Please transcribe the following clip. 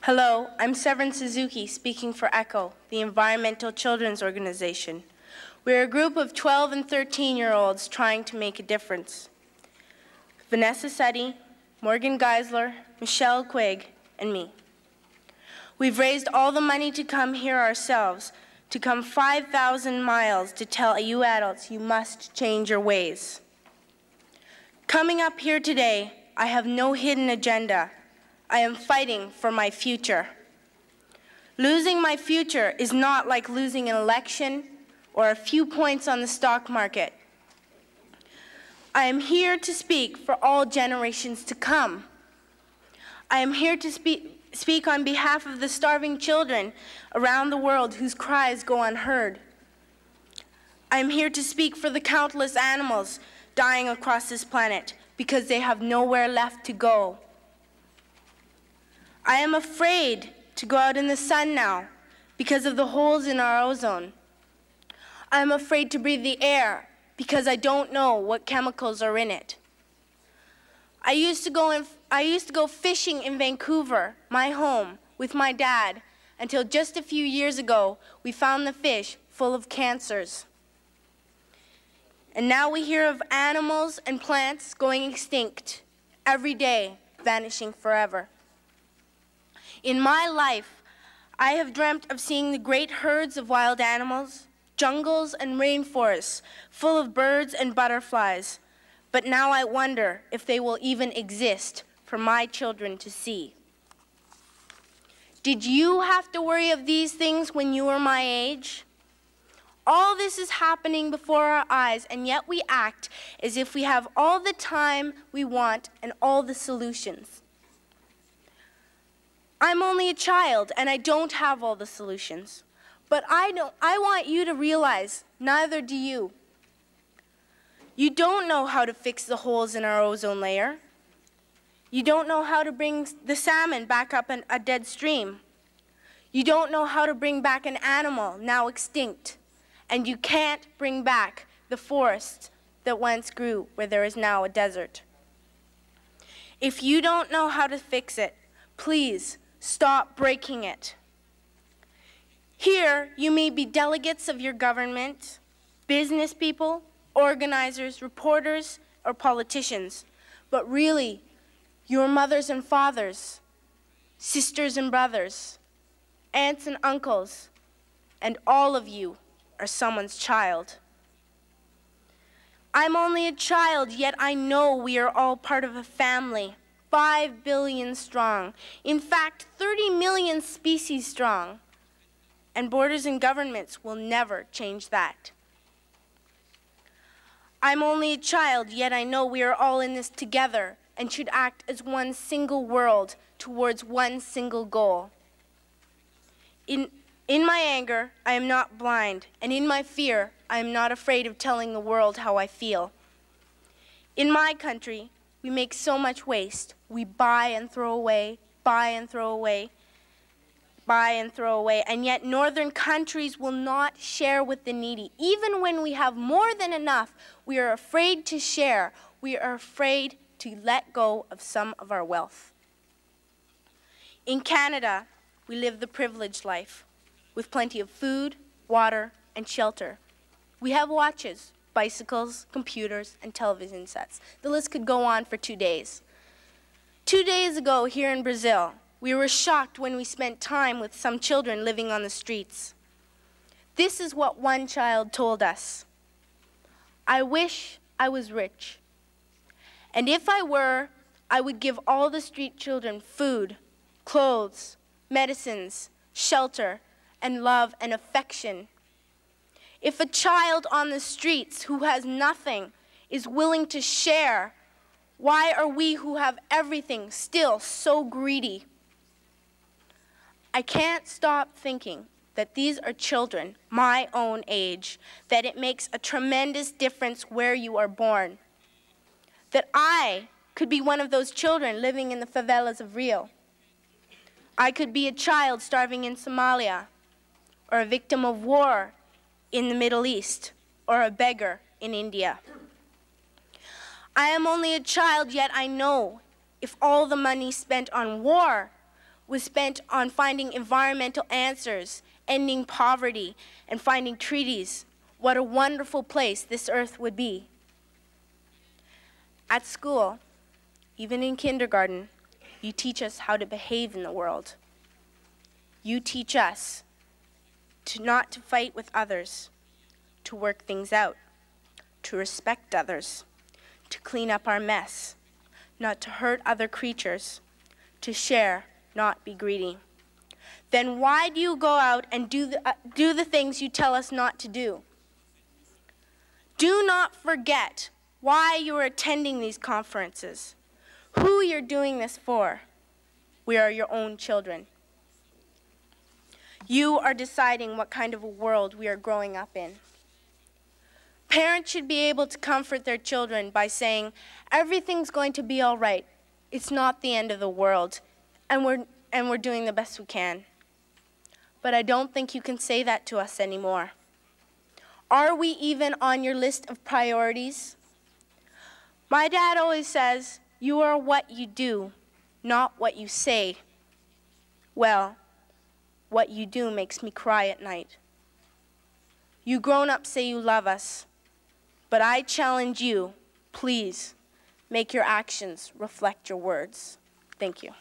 Hello, I'm Severn Suzuki, speaking for ECHO, the Environmental Children's Organization. We're a group of 12 and 13-year-olds trying to make a difference. Vanessa Seti, Morgan Geisler, Michelle Quigg, and me. We've raised all the money to come here ourselves, to come 5,000 miles to tell you adults you must change your ways. Coming up here today, I have no hidden agenda. I am fighting for my future. Losing my future is not like losing an election or a few points on the stock market. I am here to speak for all generations to come. I am here to speak on behalf of the starving children around the world whose cries go unheard. I am here to speak for the countless animals dying across this planet because they have nowhere left to go. I am afraid to go out in the sun now because of the holes in our ozone. I am afraid to breathe the air because I don't know what chemicals are in it. I used to go fishing in Vancouver, my home, with my dad, until just a few years ago we found the fish full of cancers. And now we hear of animals and plants going extinct every day, vanishing forever. In my life, I have dreamt of seeing the great herds of wild animals, jungles and rainforests full of birds and butterflies. But now I wonder if they will even exist for my children to see. Did you have to worry of these things when you were my age? All this is happening before our eyes, and yet we act as if we have all the time we want and all the solutions. I'm only a child, and I don't have all the solutions. But I want you to realize, neither do you. You don't know how to fix the holes in our ozone layer. You don't know how to bring the salmon back up a dead stream. You don't know how to bring back an animal now extinct. And you can't bring back the forest that once grew where there is now a desert. If you don't know how to fix it, please stop breaking it. Here, you may be delegates of your government, business people, organizers, reporters, or politicians, but really, your mothers and fathers, sisters and brothers, aunts and uncles, and all of you are someone's child. I'm only a child, yet I know we are all part of a family, 5 billion strong. In fact, 30 million species strong. And borders and governments will never change that. I'm only a child, yet I know we are all in this together and should act as one single world towards one single goal. In my anger, I am not blind, and in my fear, I am not afraid of telling the world how I feel. In my country, we make so much waste. We buy and throw away, buy and throw away, buy and throw away, and yet northern countries will not share with the needy. Even when we have more than enough, we are afraid to share. We are afraid to let go of some of our wealth. In Canada, we live the privileged life with plenty of food, water, and shelter. We have watches, bicycles, computers, and television sets. The list could go on for 2 days. 2 days ago here in Brazil, we were shocked when we spent time with some children living on the streets. This is what one child told us. I wish I was rich. And if I were, I would give all the street children food, clothes, medicines, shelter, and love and affection. If a child on the streets who has nothing is willing to share, why are we who have everything still so greedy? I can't stop thinking that these are children my own age, that it makes a tremendous difference where you are born. That I could be one of those children living in the favelas of Rio. I could be a child starving in Somalia, or a victim of war in the Middle East, or a beggar in India. I am only a child, yet I know if all the money spent on war was spent on finding environmental answers, ending poverty, and finding treaties, what a wonderful place this earth would be. At school, even in kindergarten, you teach us how to behave in the world. You teach us not to fight with others, to work things out, to respect others, to clean up our mess, not to hurt other creatures, to share, not be greedy. Then why do you go out and do the things you tell us not to do? Do not forget why you are attending these conferences, who you're doing this for. We are your own children. You are deciding what kind of a world we are growing up in. Parents should be able to comfort their children by saying, everything's going to be all right. It's not the end of the world, and we're doing the best we can. But I don't think you can say that to us anymore. Are we even on your list of priorities? My dad always says, you are what you do, not what you say. Well, what you do makes me cry at night. You grown-ups say you love us, but I challenge you, please, make your actions reflect your words. Thank you.